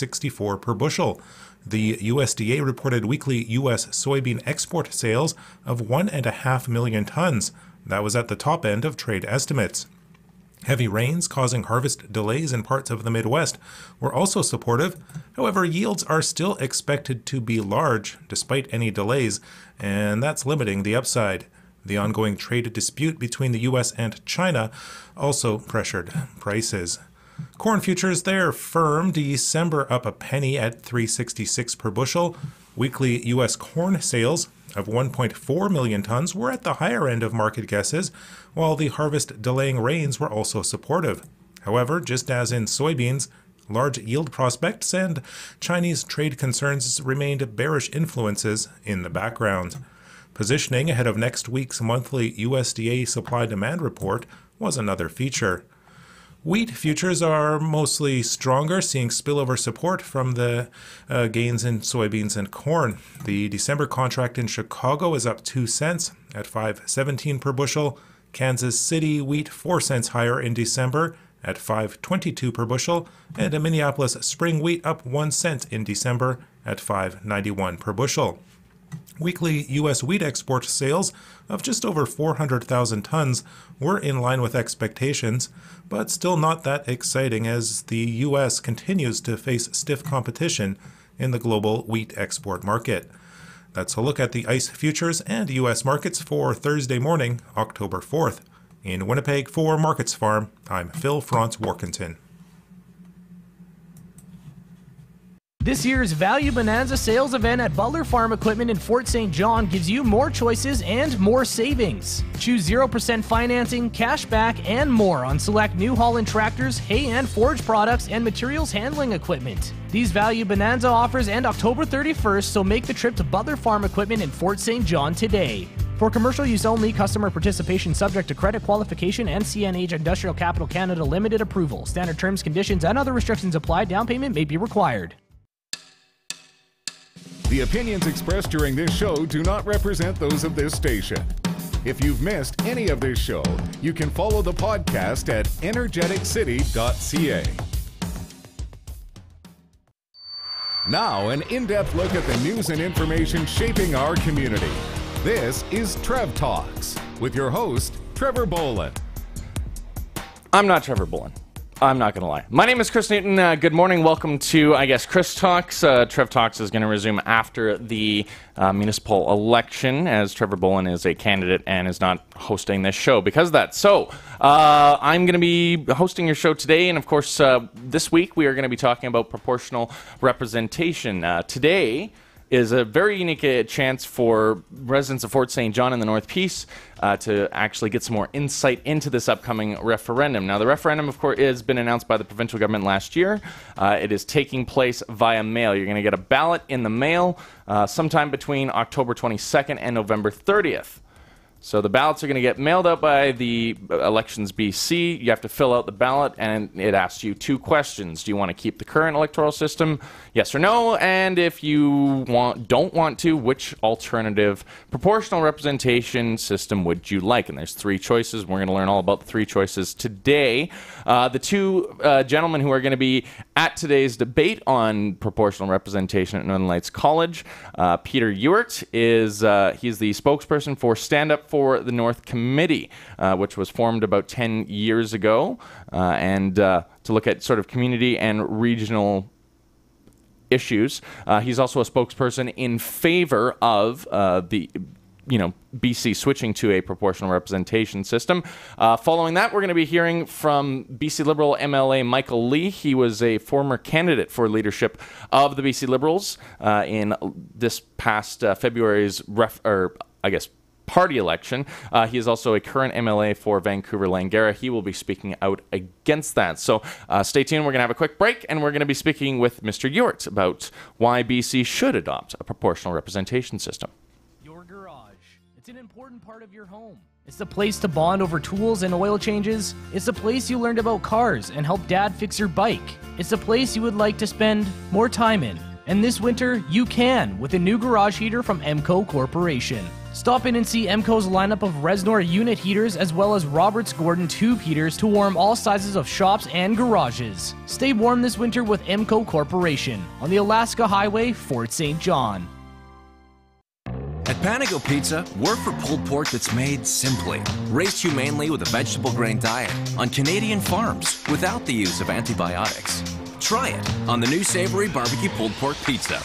$1.64 per bushel. The USDA reported weekly U.S. soybean export sales of 1.5 million tons. That was at the top end of trade estimates. Heavy rains causing harvest delays in parts of the Midwest were also supportive. However, yields are still expected to be large despite any delays, and that's limiting the upside. The ongoing trade dispute between the U.S. and China also pressured prices. Corn futures there firm, December up a penny at $3.66 per bushel. Weekly U.S. corn sales of 1.4 million tons were at the higher end of market guesses, while the harvest delaying rains were also supportive. However, just as in soybeans, large yield prospects and Chinese trade concerns remained bearish influences in the background. Positioning ahead of next week's monthly USDA supply-demand report was another feature. Wheat futures are mostly stronger, seeing spillover support from the gains in soybeans and corn. The December contract in Chicago is up 2 cents at $5.17 per bushel. Kansas City wheat 4 cents higher in December at $5.22 per bushel. And Minneapolis spring wheat up 1 cent in December at $5.91 per bushel. Weekly U.S. wheat export sales of just over 400,000 tons were in line with expectations, but still not that exciting as the U.S. continues to face stiff competition in the global wheat export market. That's a look at the ICE futures and U.S. markets for Thursday morning, October 4th. In Winnipeg for Markets Farm, I'm Phil Franz-Warkentin. This year's Value Bonanza sales event at Butler Farm Equipment in Fort St. John gives you more choices and more savings. Choose 0% financing, cash back, and more on select New Holland tractors, hay and forage products, and materials handling equipment. These Value Bonanza offers end October 31st, so make the trip to Butler Farm Equipment in Fort St. John today. For commercial use only, customer participation subject to credit qualification and CNH Industrial Capital Canada Limited approval. Standard terms, conditions, and other restrictions apply. Down payment may be required. The opinions expressed during this show do not represent those of this station. If you've missed any of this show, you can follow the podcast at energeticcity.ca. Now, an in-depth look at the news and information shaping our community. This is Trev Talks with your host, Trevor Bolin. I'm not Trevor Bolin. I'm not going to lie. My name is Chris Newton. Good morning. Welcome to, Chris Talks. Trev Talks is going to resume after the municipal election, as Trevor Bolin is a candidate and is not hosting this show because of that. So, I'm going to be hosting your show today, and of course, this week we are going to be talking about proportional representation. Today is a very unique chance for residents of Fort St. John in the Northeast to actually get some more insight into this upcoming referendum. Now, the referendum, of course, has been announced by the provincial government last year. It is taking place via mail. You're going to get a ballot in the mail sometime between October 22nd and November 30th. So the ballots are going to get mailed out by the Elections BC. You have to fill out the ballot, and it asks you 2 questions. Do you want to keep the current electoral system? Yes or no? And if you don't want to, which alternative proportional representation system would you like? And there's 3 choices. We're going to learn all about the 3 choices today. The 2 gentlemen who are going to be at today's debate on proportional representation at Northern Lights College, Peter Ewart he's the spokesperson for Stand Up for the North Committee, which was formed about 10 years ago, and to look at sort of community and regional issues. He's also a spokesperson in favor of BC switching to a proportional representation system. Following that, we're going to be hearing from BC Liberal MLA Michael Lee. He was a former candidate for leadership of the BC Liberals in this past February's party election. He is also a current MLA for Vancouver Langara. He will be speaking out against that. So stay tuned. We're going to have a quick break, and we're going to be speaking with Mr. Ewart about why BC should adopt a proportional representation system. Your garage. It's an important part of your home. It's the place to bond over tools and oil changes. It's the place you learned about cars and helped Dad fix your bike. It's the place you would like to spend more time in. And this winter, you can with a new garage heater from Emco Corporation. Stop in and see EMCO's lineup of Resnor unit heaters as well as Roberts Gordon tube heaters to warm all sizes of shops and garages. Stay warm this winter with EMCO Corporation on the Alaska Highway, Fort St. John. At Panago Pizza, we're for pulled pork that's made simply, raised humanely with a vegetable grain diet on Canadian farms without the use of antibiotics. Try it on the new savory barbecue pulled pork pizza.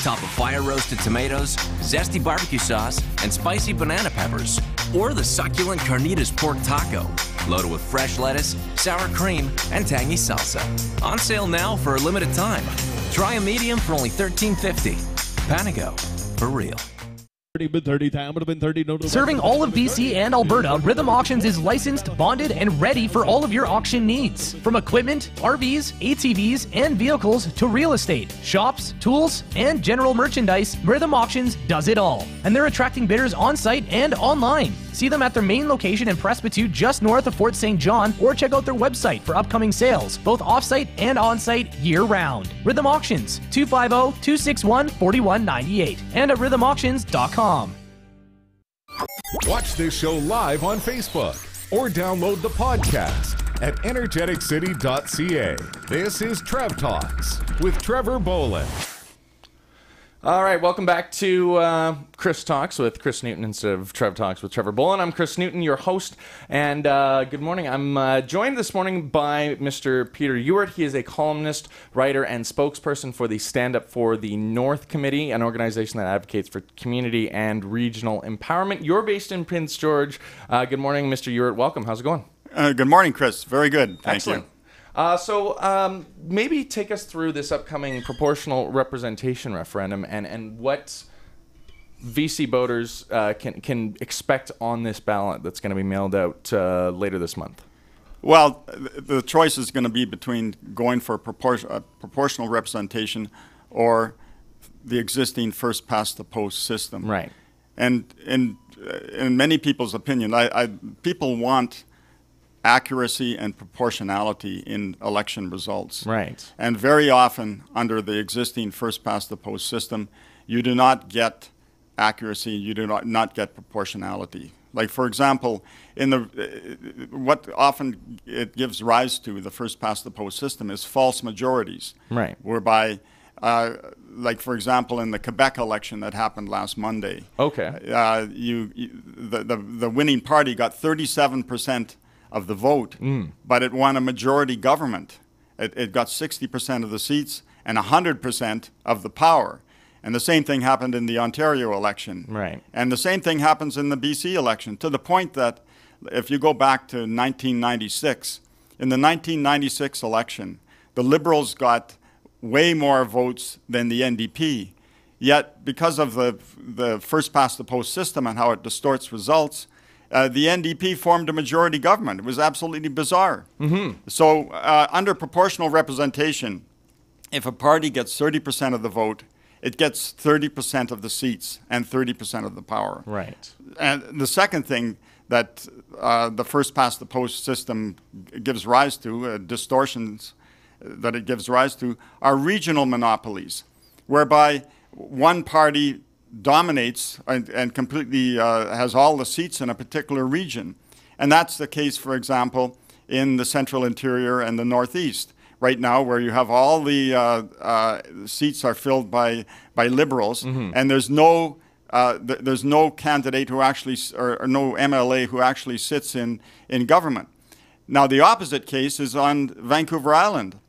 Top of fire-roasted tomatoes, zesty barbecue sauce, and spicy banana peppers. Or the succulent carnitas pork taco, loaded with fresh lettuce, sour cream, and tangy salsa. On sale now for a limited time. Try a medium for only $13.50. Panago, for real. Serving all of BC and Alberta, Rhythm Auctions is licensed, bonded, and ready for all of your auction needs. From equipment, RVs, ATVs, and vehicles to real estate, shops, tools, and general merchandise, Rhythm Auctions does it all. And they're attracting bidders on-site and online. See them at their main location in Presbyterian just north of Fort St. John, or check out their website for upcoming sales, both off-site and on-site year-round. Rhythm Auctions, 250-261-4198, and at rhythmauctions.com. Watch this show live on Facebook or download the podcast at energeticcity.ca. This is Trev Talks with Trevor Bolin. All right, welcome back to Chris Talks with Chris Newton instead of Trev Talks with Trevor Bolin. I'm Chris Newton, your host, and good morning. I'm joined this morning by Mr. Peter Ewart. He is a columnist, writer, and spokesperson for the Stand Up for the North Committee, an organization that advocates for community and regional empowerment. You're based in Prince George. Good morning, Mr. Ewart. Welcome. How's it going? Good morning, Chris. Very good. Thank Excellent. you. So maybe take us through this upcoming proportional representation referendum and what VC voters can expect on this ballot that's going to be mailed out later this month. Well, the choice is going to be between going for proportional representation or the existing first-past-the-post system. Right. And in many people's opinion, people want accuracy and proportionality in election results. Right. And very often, under the existing first-past-the-post system, you do not get accuracy, you do not get proportionality. Like, for example, in what often it gives rise to, the first-past-the-post system, is false majorities. Right. Whereby, like, for example, in the Quebec election that happened last Monday, okay, the winning party got 37% of the vote, but it won a majority government. It got 60% of the seats and 100% of the power. And the same thing happened in the Ontario election. Right. And the same thing happens in the BC election, to the point that if you go back to 1996, in the 1996 election, the Liberals got way more votes than the NDP. Yet, because of the first-past-the-post system and how it distorts results, the NDP formed a majority government. It was absolutely bizarre. Mm-hmm. So under proportional representation, if a party gets 30% of the vote, it gets 30% of the seats and 30% of the power. Right. And the second thing that the first-past-the-post system gives rise to, distortions that it gives rise to, are regional monopolies, whereby one party dominates and completely has all the seats in a particular region. And that's the case, for example, in the central interior and the Northeast. Right now, where you have all the seats are filled by Liberals, and there's no candidate who actually, or no MLA who actually sits in government. Now, the opposite case is on Vancouver Island,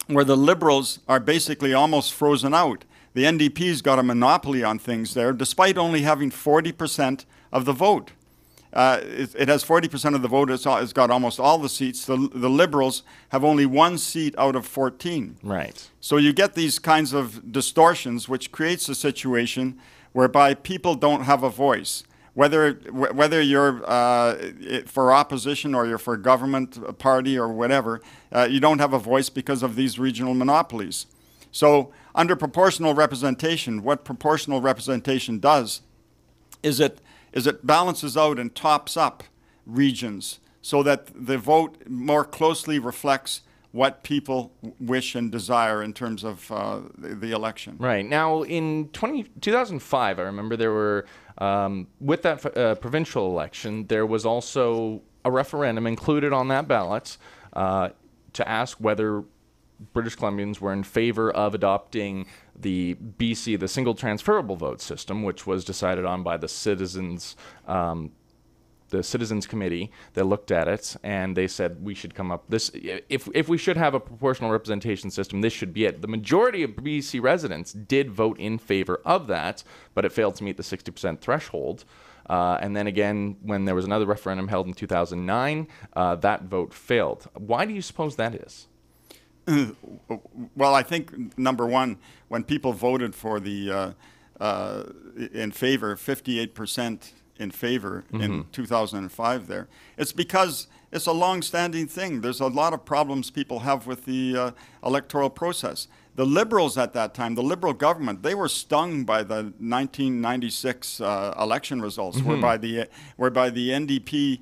where the Liberals are basically almost frozen out. The NDP's got a monopoly on things there, despite only having 40% of the vote. It has 40% of the vote. It's got almost all the seats. The Liberals have only one seat out of 14. Right. So you get these kinds of distortions, which creates a situation whereby people don't have a voice. Whether you're for opposition or you're for a government party or whatever, you don't have a voice because of these regional monopolies. So under proportional representation, what proportional representation does is it balances out and tops up regions so that the vote more closely reflects what people wish and desire in terms of the election. Right. Now, in 2005, I remember there were, with that provincial election, there was also a referendum included on that ballot to ask whether British Columbians were in favor of adopting the BC, the single transferable vote system, which was decided on by the Citizens Committee that looked at it, and they said we should come up this if we should have a proportional representation system, this should be it. The majority of BC residents did vote in favor of that, but it failed to meet the 60% threshold. And then again, when there was another referendum held in 2009, that vote failed. Why do you suppose that is? Well, I think, number one, when people voted for the in favor, 58% in favor in 2005 there, it's because it's a long-standing thing. There's a lot of problems people have with the electoral process. The Liberals at that time, the Liberal government, they were stung by the 1996 election results, whereby the NDP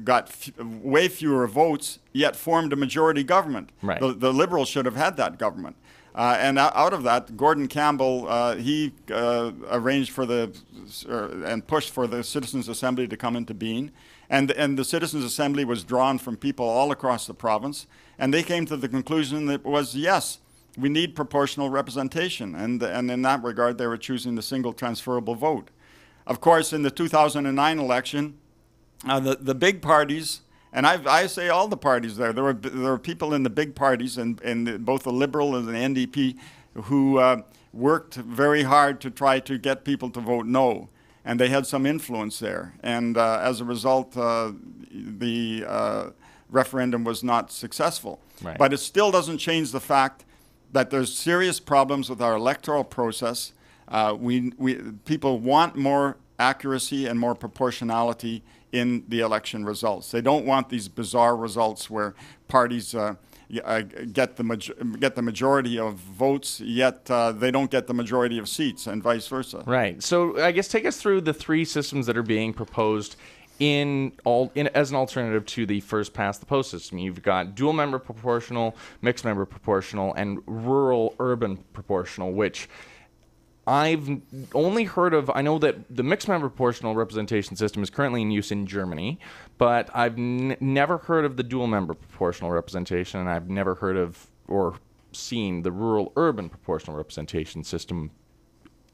got way fewer votes, yet formed a majority government. Right. The Liberals should have had that government. And out of that, Gordon Campbell, he arranged for and pushed for the Citizens Assembly to come into being. And the Citizens Assembly was drawn from people all across the province. And they came to the conclusion that was, yes, we need proportional representation. And in that regard, they were choosing the single transferable vote. Of course, in the 2009 election, the big parties, and I say all the parties there were people in the big parties, and both the Liberal and the NDP, who worked very hard to try to get people to vote no. And they had some influence there. And as a result, the referendum was not successful. Right. But it still doesn't change the fact that there's serious problems with our electoral process. People want more accuracy and more proportionality in the election results. They don't want these bizarre results where parties get the majority of votes, yet they don't get the majority of seats, and vice versa. Right. So I guess take us through the three systems that are being proposed as an alternative to the first past the post system. You've got dual member proportional, mixed member proportional, and rural urban proportional, which I've only heard of. I know that the mixed member proportional representation system is currently in use in Germany, but I've never heard of the dual member proportional representation, and I've never heard of or seen the rural urban proportional representation system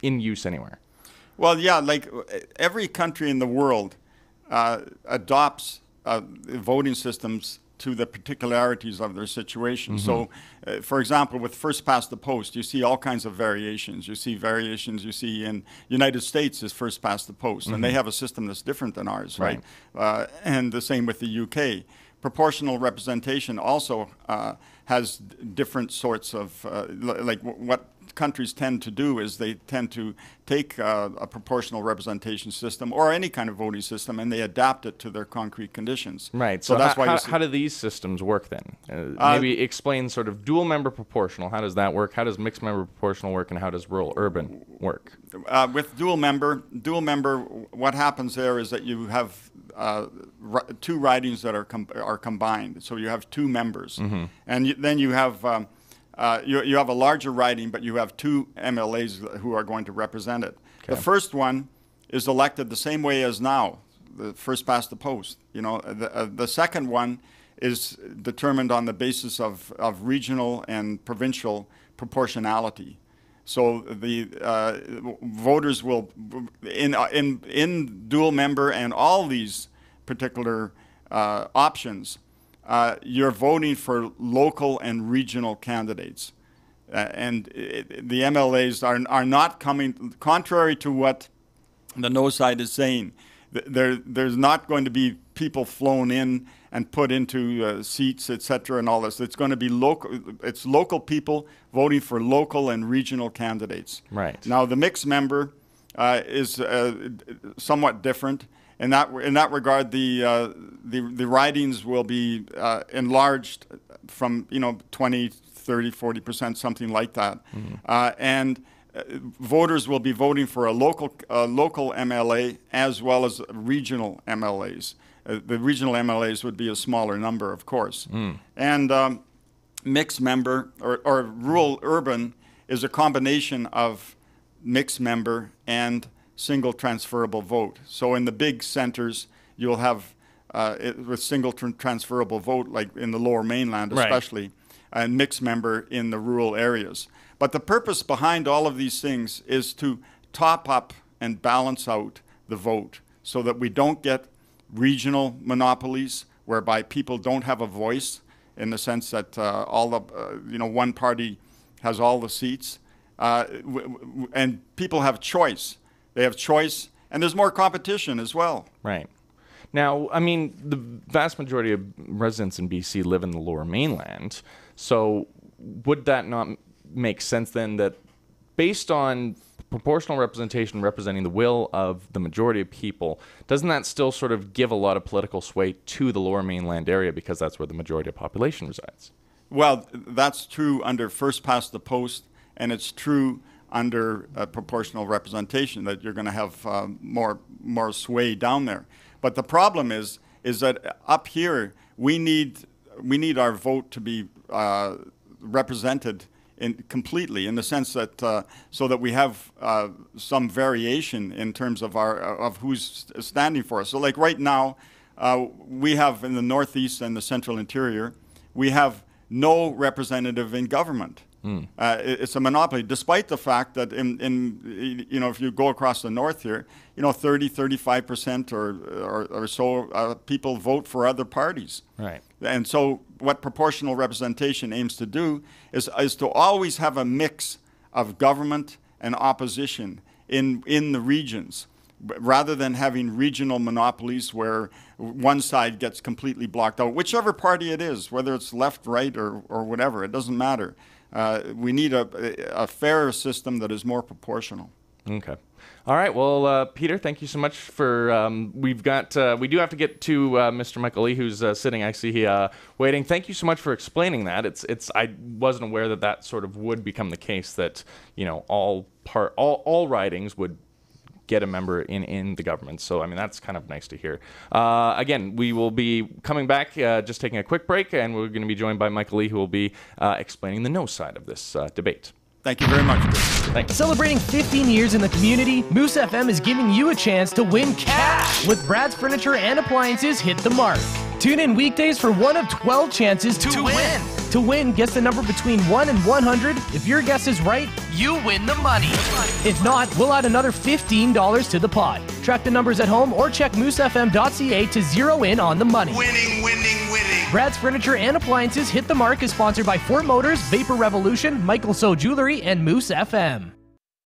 in use anywhere. Well, yeah, like every country in the world adopts voting systems to the particularities of their situation. So, for example, with first past the post, you see all kinds of variations. You see in United States is first past the post, and they have a system that's different than ours, right? And the same with the UK. Proportional representation also has different sorts of, what countries tend to do is they tend to take a proportional representation system or any kind of voting system, and they adapt it to their concrete conditions. Right. So that's how do these systems work then? Maybe explain sort of dual member proportional. How does that work? How does mixed member proportional work, and how does rural urban work? With dual member, what happens there is that you have two ridings that are combined. So you have two members, and then you have. You have a larger riding, but you have two MLAs who are going to represent it. Okay. The first one is elected the same way as now, the first past the post. You know, the second one is determined on the basis of regional and provincial proportionality. So the voters will, in dual member and all these particular options, you're voting for local and regional candidates. And the MLAs are not coming, contrary to what the no side is saying, there's not going to be people flown in and put into seats, etc., and all this. It's going to be local people voting for local and regional candidates. Right. Now, the mixed member is somewhat different. In that regard, the ridings will be enlarged from 20, 30, 40%, something like that, and voters will be voting for a local MLA as well as regional MLAs. The regional MLAs would be a smaller number, of course, and mixed member or rural urban is a combination of mixed member and single transferable vote. So in the big centers, you'll have with single transferable vote, like in the Lower Mainland especially, and mixed member in the rural areas. But the purpose behind all of these things is to top up and balance out the vote so that we don't get regional monopolies whereby people don't have a voice in the sense that one party has all the seats, and people have choice. They have choice, and there's more competition as well. Right. Now, I mean, the vast majority of residents in BC live in the Lower Mainland, so would that not make sense then that based on proportional representation representing the will of the majority of people, doesn't that still sort of give a lot of political sway to the Lower Mainland area because that's where the majority of population resides? Well, that's true under first past the post, and it's true under proportional representation that you're going to have more sway down there. But the problem is that up here we need our vote to be represented completely in the sense that so that we have some variation in terms of who's standing for us. So like right now, we have in the Northeast and the Central Interior, we have no representative in government. It's a monopoly, despite the fact that if you go across the north here, 35% or so people vote for other parties. Right. And so what proportional representation aims to do is to always have a mix of government and opposition in the regions, rather than having regional monopolies where one side gets completely blocked out, whichever party it is, whether it's left, right, or whatever, it doesn't matter. We need a fairer system that is more proportional. Okay. All right. Well, Peter, thank you so much for. We do have to get to Mr. Michael Lee, who's sitting. I see waiting. Thank you so much for explaining that. I wasn't aware that sort of would become the case, that all ridings would get a member in the government. So, I mean, that's kind of nice to hear. Again, we will be coming back, just taking a quick break, and we're going to be joined by Michael Lee, who will be explaining the no side of this debate. Thank you very much. Thanks. Celebrating 15 years in the community, Moose FM is giving you a chance to win cash with Brad's Furniture and Appliances Hit the Mark. Tune in weekdays for one of 12 chances to win. To win, guess the number between 1 and 100. If your guess is right, you win the money. If not, we'll add another $15 to the pot. Track the numbers at home or check moosefm.ca to zero in on the money. Winning, winning, winning. Brad's Furniture and Appliances Hit the Mark is sponsored by Ford Motors, Vapor Revolution, Michael So Jewelry, and Moose FM.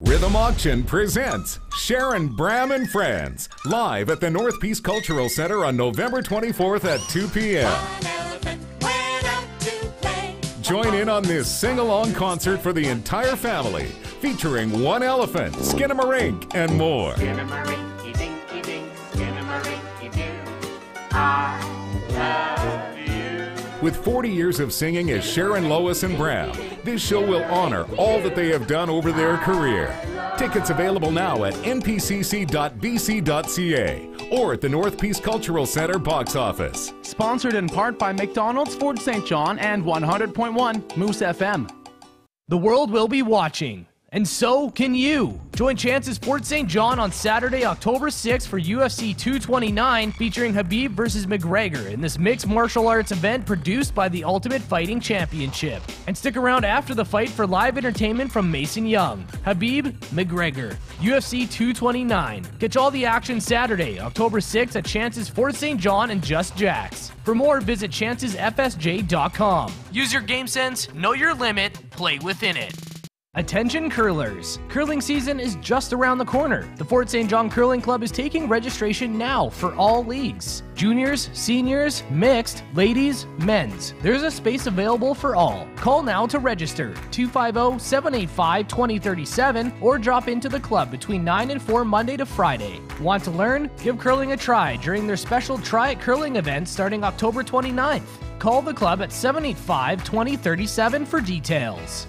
Rhythm Auction presents Sharon Bram and Friends, live at the Northeast Cultural Center on November 24th at 2 p.m. Join in on this sing-along concert for the entire family, featuring One Elephant, Skinamarink, and more. Skinamarink-a-dink-a-dink, Skinamarink-a-doo. I love you. With 40 years of singing as Sharon, Lois, and Bram, this show will honor all that they have done over their career. Tickets available now at npcc.bc.ca or at the Northeast Cultural Center box office. Sponsored in part by McDonald's, Fort St. John, and 100.1 Moose FM. The world will be watching, and so can you. Join Chance's Fort St. John on Saturday, October 6th for UFC 229, featuring Khabib versus McGregor in this mixed martial arts event produced by the Ultimate Fighting Championship. And stick around after the fight for live entertainment from Mason Young. Khabib, McGregor, UFC 229. Catch all the action Saturday, October 6th at Chance's Fort St. John and Just Jack's. For more, visit chancesfsj.com. Use your game sense, know your limit, play within it. Attention curlers! Curling season is just around the corner. The Fort St. John Curling Club is taking registration now for all leagues. Juniors, seniors, mixed, ladies, men's. There's a space available for all. Call now to register, 250-785-2037, or drop into the club between 9 and 4 Monday to Friday. Want to learn? Give curling a try during their special Try It Curling event starting October 29th. Call the club at 785-2037 for details.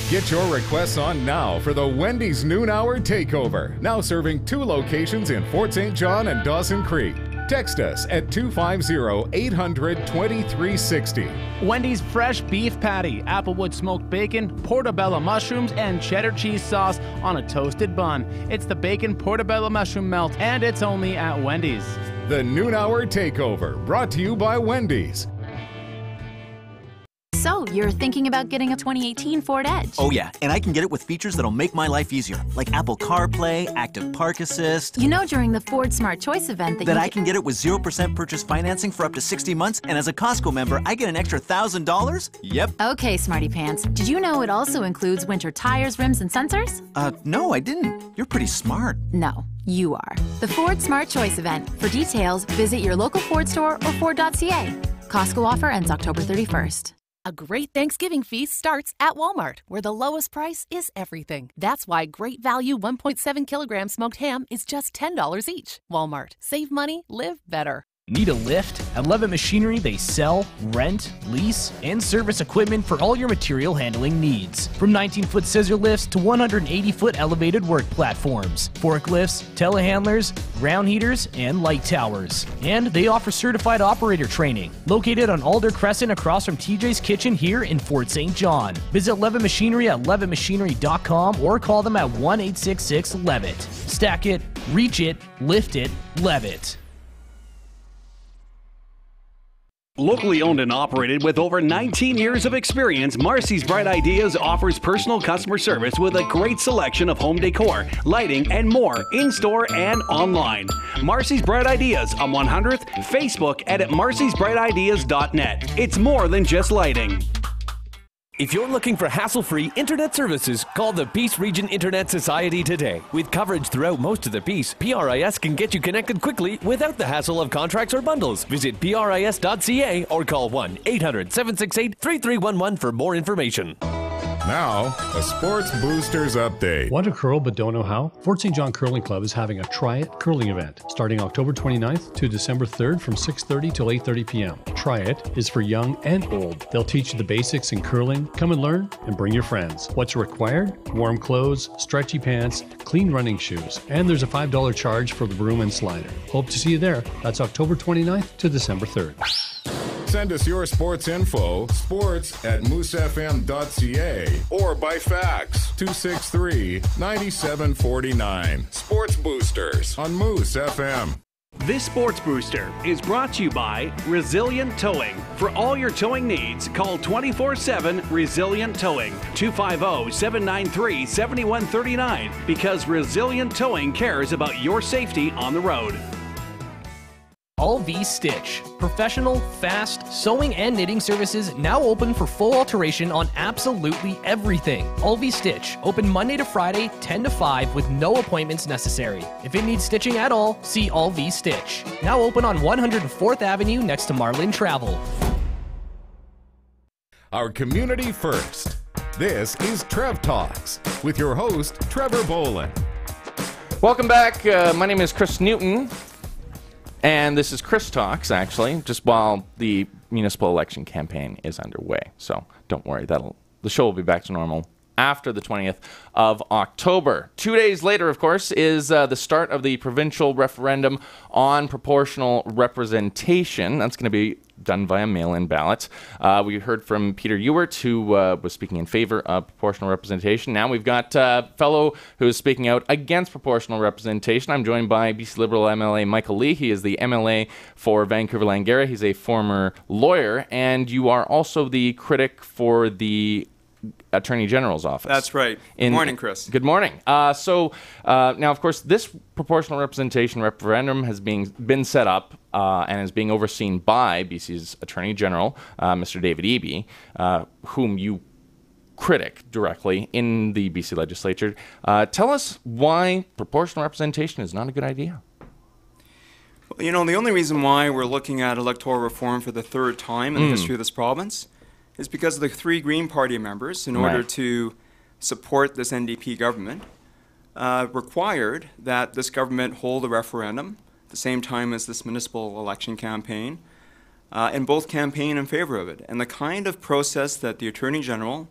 Get your requests on now for the Wendy's Noon Hour Takeover. Now serving 2 locations in Fort St. John and Dawson Creek. Text us at 250-800-2360. Wendy's fresh beef patty, applewood smoked bacon, portobello mushrooms, and cheddar cheese sauce on a toasted bun. It's the bacon portobello mushroom melt, and it's only at Wendy's. The Noon Hour Takeover, brought to you by Wendy's. So, you're thinking about getting a 2018 Ford Edge? Oh yeah, and I can get it with features that'll make my life easier, like Apple CarPlay, Active Park Assist. You know during the Ford Smart Choice event that I can get it with 0% purchase financing for up to 60 months, and as a Costco member, I get an extra $1,000? Yep. Okay, Smarty Pants. Did you know it also includes winter tires, rims, and sensors? No, I didn't. You're pretty smart. No, you are. The Ford Smart Choice event. For details, visit your local Ford store or Ford.ca. Costco offer ends October 31st. A great Thanksgiving feast starts at Walmart, where the lowest price is everything. That's why great value 1.7 kilogram smoked ham is just $10 each. Walmart. Save money, live better. Need a lift? At Levitt Machinery, they sell, rent, lease, and service equipment for all your material handling needs. From 19-foot scissor lifts to 180-foot elevated work platforms, forklifts, telehandlers, ground heaters, and light towers. And they offer certified operator training. Located on Alder Crescent across from TJ's Kitchen here in Fort St. John. Visit Levitt Machinery at levittmachinery.com or call them at 1-866-LEVITT. Stack it, reach it, lift it, Levitt. Locally owned and operated with over 19 years of experience, Marcy's Bright Ideas offers personal customer service with a great selection of home decor, lighting, and more in-store and online. Marcy's Bright Ideas on 100th, Facebook, and at marcysbrightideas.net. It's more than just lighting. If you're looking for hassle-free internet services, call the Peace Region Internet Society today. With coverage throughout most of the Peace, PRIS can get you connected quickly without the hassle of contracts or bundles. Visit PRIS.ca or call 1-800-768-3311 for more information. Now, a Sports Boosters update. Want to curl but don't know how? Fort St. John Curling Club is having a Try It curling event starting October 29th to December 3rd from 6:30 till 8:30 p.m. Try It is for young and old. They'll teach you the basics in curling. Come and learn and bring your friends. What's required? Warm clothes, stretchy pants, clean running shoes, and there's a $5 charge for the broom and slider. Hope to see you there. That's October 29th to December 3rd. Send us your sports info, sports@moosefm.ca, or by fax, 263-9749. Sports Boosters on Moose FM. This Sports Booster is brought to you by Resilient Towing. For all your towing needs, call 24/7 Resilient Towing, 250-793-7139, because Resilient Towing cares about your safety on the road. All V Stitch. Professional, fast, sewing and knitting services now open for full alteration on absolutely everything. All V Stitch. Open Monday to Friday, 10 to 5 with no appointments necessary. If it needs stitching at all, see All V Stitch. Now open on 104th Avenue next to Marlin Travel. Our community first. This is Trev Talks with your host, Trevor Bolin. Welcome back. My name is Chris Newton. And this is Chris Talks, actually, just while the municipal election campaign is underway. So don't worry, the show will be back to normal after the 20th of October. 2 days later, of course, is the start of the provincial referendum on proportional representation. That's going to be done via mail-in ballots. We heard from Peter Ewert, who was speaking in favor of proportional representation. Now we've got a fellow who is speaking out against proportional representation. I'm joined by BC Liberal MLA Michael Lee. He is the MLA for Vancouver-Langara. He's a former lawyer, and you are also the critic for the Attorney General's office. That's right. Good morning, Chris. Good morning. So now, of course, this proportional representation referendum has been set up and is being overseen by BC's Attorney General, Mr. David Eby, whom you critic directly in the BC legislature. Tell us why proportional representation is not a good idea. Well, you know, the only reason why we're looking at electoral reform for the third time in the history of this province is because of the three Green Party members, in order to support this NDP government, required that this government hold a referendum at the same time as this municipal election campaign, and both campaign in favor of it. And the kind of process that the Attorney General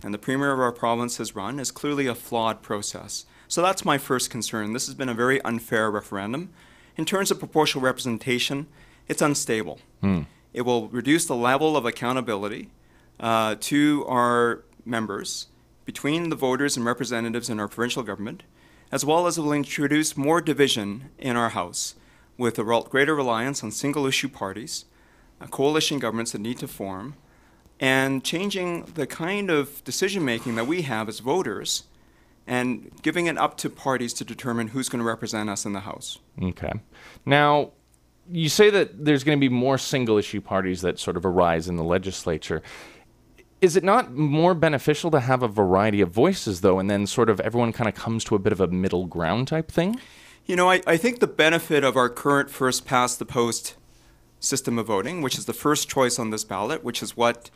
and the Premier of our province has run is clearly a flawed process. So that's my first concern. This has been a very unfair referendum, in terms of proportional representation, it's unstable. It will reduce the level of accountability to our members between the voters and representatives in our provincial government, as well as it will introduce more division in our House with a greater reliance on single-issue parties, coalition governments that need to form, and changing the kind of decision-making that we have as voters and giving it up to parties to determine who's going to represent us in the House. Okay. Now, you say that there's going to be more single-issue parties that sort of arise in the legislature. Is it not more beneficial to have a variety of voices, though, and then sort of everyone kind of comes to a bit of a middle ground type thing? You know, I think the benefit of our current first-past-the-post system of voting, which is the first choice on this ballot, which is what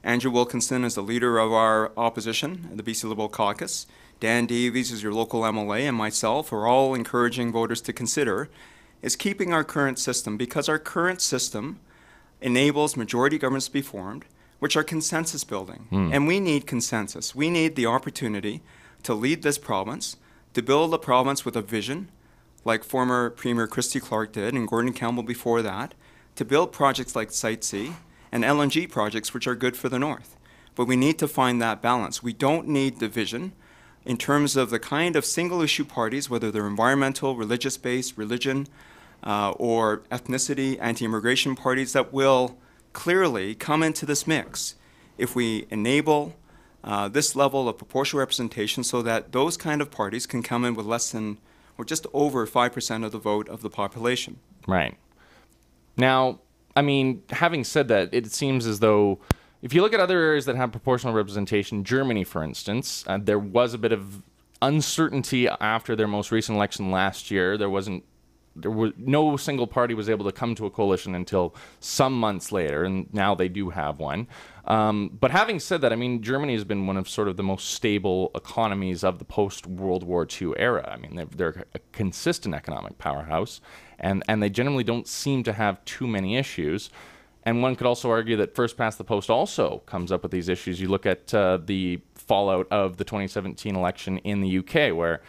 Andrew Wilkinson is the leader of our opposition, the BC Liberal Caucus, Dan Davies is your local MLA, and myself are all encouraging voters to consider, is keeping our current system, because our current system enables majority governments to be formed, which are consensus building. And we need consensus. We need the opportunity to lead this province, to build a province with a vision, like former Premier Christy Clark did, and Gordon Campbell before that, to build projects like Site C and LNG projects, which are good for the North. But we need to find that balance. We don't need division in terms of the kind of single-issue parties, whether they're environmental, religious-based, religion, or ethnicity, anti-immigration parties, that will clearly come into this mix if we enable this level of proportional representation so that those kind of parties can come in with less than or just over 5% of the vote of the population. Right. Now, I mean, having said that, it seems as though if you look at other areas that have proportional representation, Germany, for instance, there was a bit of uncertainty after their most recent election last year. No single party was able to come to a coalition until some months later, and now they do have one. But having said that, I mean, Germany has been one of sort of the most stable economies of the post-World War II era. I mean, they're a consistent economic powerhouse, and they generally don't seem to have too many issues. And one could also argue that first past the post also comes up with these issues. You look at the fallout of the 2017 election in the UK, where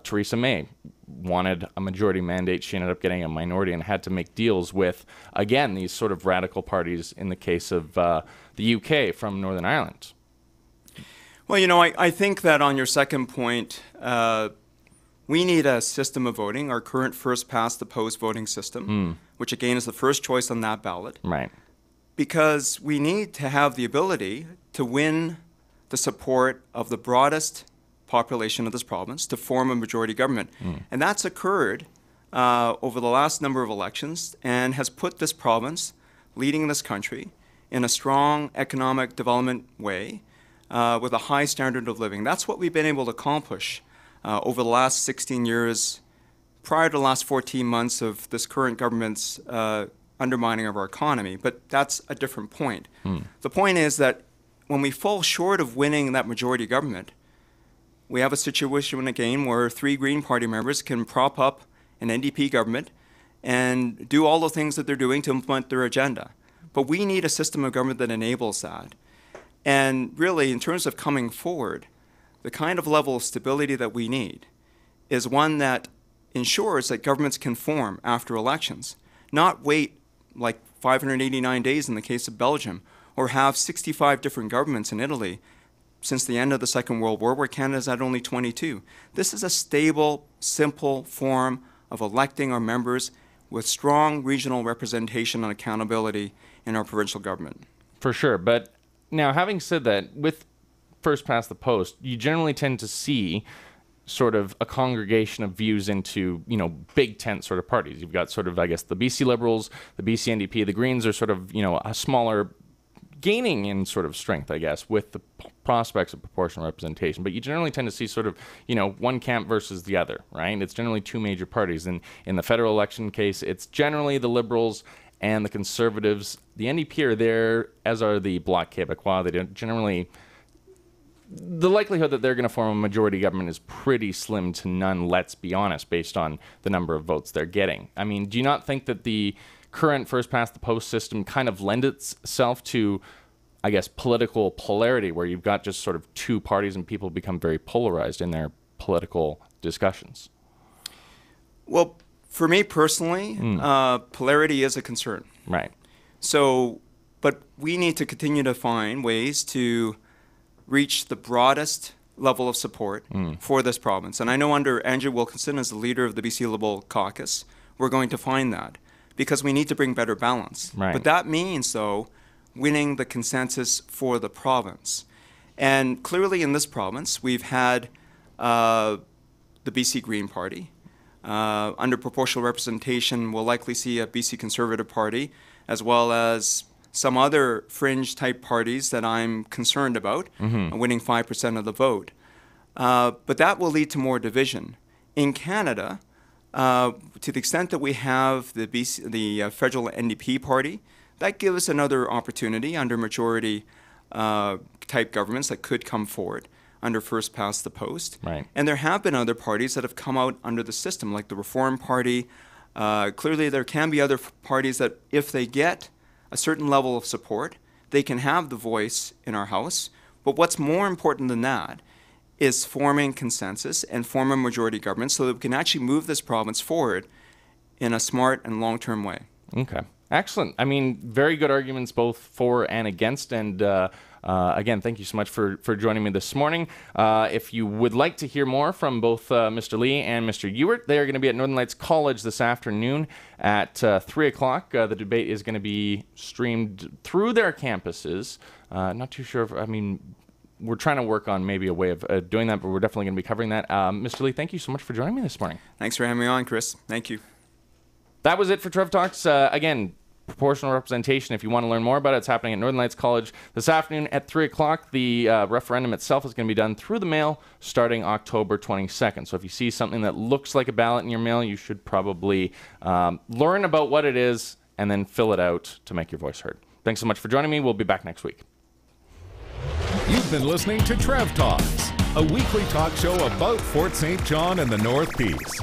Theresa May wanted a majority mandate. She ended up getting a minority and had to make deals with, again, these sort of radical parties in the case of the UK from Northern Ireland. Well, you know, I think that on your second point, we need a system of voting, our current first-past-the-post voting system, which again is the first choice on that ballot. Right. Because we need to have the ability to win the support of the broadest population of this province to form a majority government. And that's occurred over the last number of elections and has put this province, leading this country, in a strong economic development way with a high standard of living. That's what we've been able to accomplish over the last 16 years, prior to the last 14 months of this current government's undermining of our economy. But that's a different point. The point is that when we fall short of winning that majority government, we have a situation again where 3 Green Party members can prop up an NDP government and do all the things that they're doing to implement their agenda. But we need a system of government that enables that. And really, in terms of coming forward, the kind of level of stability that we need is one that ensures that governments can form after elections, not wait like 589 days in the case of Belgium, or have 65 different governments in Italy since the end of the Second World War, where Canada's at only 22. This is a stable, simple form of electing our members with strong regional representation and accountability in our provincial government. For sure. But now, having said that, with first past the post, you generally tend to see sort of a congregation of views into, you know, big tent sort of parties. You've got sort of, I guess, the BC Liberals, the BC NDP, the Greens are sort of, you know, a smaller, gaining in sort of strength, I guess, with the prospects of proportional representation. But you generally tend to see sort of, you know, one camp versus the other, right? It's generally two major parties. And in the federal election case, it's generally the Liberals and the Conservatives. The NDP are there, as are the Bloc Québécois. They don't generally... The likelihood that they're going to form a majority government is pretty slim to none, let's be honest, based on the number of votes they're getting. I mean, do you not think that the current first-past-the-post system kind of lends itself to, I guess, political polarity, where you've got just sort of two parties and people become very polarized in their political discussions? Well, For me personally, polarity is a concern. Right. So, but we need to continue to find ways to reach the broadest level of support for this province. And I know under Andrew Wilkinson as the leader of the BC Liberal Caucus, we're going to find that because we need to bring better balance. Right. But that means, though, winning the consensus for the province. And clearly in this province, we've had the BC Green Party. Under proportional representation, we'll likely see a BC Conservative Party, as well as some other fringe-type parties that I'm concerned about, winning 5% of the vote. But that will lead to more division. In Canada, to the extent that we have the federal NDP party, that gives us another opportunity under majority-type governments that could come forward under first past the post. Right. And there have been other parties that have come out under the system, like the Reform Party. Clearly, there can be other parties that, if they get a certain level of support, they can have the voice in our House. But what's more important than that is forming consensus and forming majority government so that we can actually move this province forward in a smart and long-term way. Okay. Excellent. I mean, very good arguments both for and against. And again, thank you so much for joining me this morning. If you would like to hear more from both Mr. Lee and Mr. Ewart, they are going to be at Northern Lights College this afternoon at 3 o'clock. The debate is going to be streamed through their campuses. Not too sure if, we're trying to work on maybe a way of doing that, but we're definitely going to be covering that. Mr. Lee, thank you so much for joining me this morning. Thanks for having me on, Chris. Thank you. That was it for Trev Talks. Again, proportional representation. If you want to learn more about it, it's happening at Northern Lights College this afternoon at 3 o'clock. The referendum itself is going to be done through the mail starting October 22nd. So if you see something that looks like a ballot in your mail, you should probably learn about what it is and then fill it out to make your voice heard. Thanks so much for joining me. We'll be back next week. You've been listening to Trev Talks, a weekly talk show about Fort St. John and the North Peace.